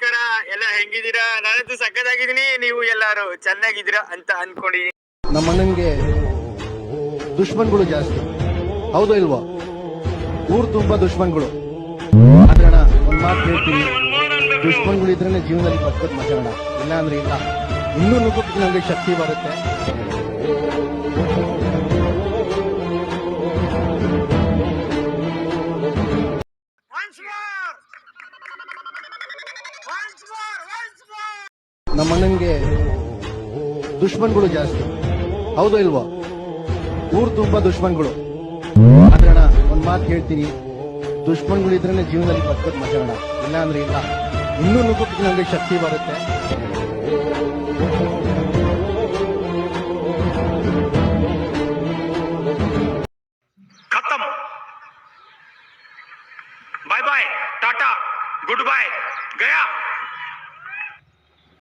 ನಮಸ್ಕಾರ, ಎಲ್ಲ ಹೆಂಗಿದ್ದೀರಾ? ನಾನಂತೂ ಸಕ್ಕತ್ತಾಗಿದ್ದೀನಿ. ನೀವು ಎಲ್ಲಾರು ಚೆನ್ನಾಗಿದ್ದೀರಾ ಅಂತ ಅನ್ಕೊಂಡಿ. ನಮ್ಮಣ್ಣಂಗೆ ದುಶ್ಮನ್ಗಳು ಜಾಸ್ತಿ, ಹೌದು ಇಲ್ವಾ? ಊರು ತುಂಬಾ ದುಶ್ಮನ್ಗಳು. ಆದ್ರೆ ಅಣ್ಣ, ಒಂದ್ ಮಾತು ಹೇಳ್ತೀನಿ, ದುಶ್ಮನ್ಗಳು ಇದ್ರೇನೆ ಜೀವನದಲ್ಲಿ ಬದುಕೋದ್ ಮಜಾ ಅಣ್ಣ. ಇಲ್ಲ ಅಂದ್ರೆ ಇಲ್ಲ. ಇನ್ನೂ ನುಗ್ಗೋಕೆ ನಮ್ಗೆ ಶಕ್ತಿ ಬರುತ್ತೆ. ನಮ್ಮಣ್ಣಂಗೆ ದುಶ್ಮನ್ಗಳು ಜಾಸ್ತಿ, ಹೌದು ಇಲ್ವಾ? ಊರು ತುಂಬಾ ದುಶ್ಮನ್ಗಳು. ಆದ್ರೆ ಅಣ್ಣ, ಒಂದ್ ಮಾತು ಹೇಳ್ತೀನಿ, ದುಶ್ಮನ್ಗಳು ಇದ್ರೇನೆ ಜೀವನದಲ್ಲಿ ಬದುಕೋದ್ ಮಜಾ ಅಣ್ಣ. ಇಲ್ಲ ಅಂದ್ರೆ ಇಲ್ಲ. ಇನ್ನೂ ನುಗ್ಗೋಕೆ ನಮ್ಗೆ ಶಕ್ತಿ ಬರುತ್ತೆ. खत्म, bye bye, tata, good bye, गया।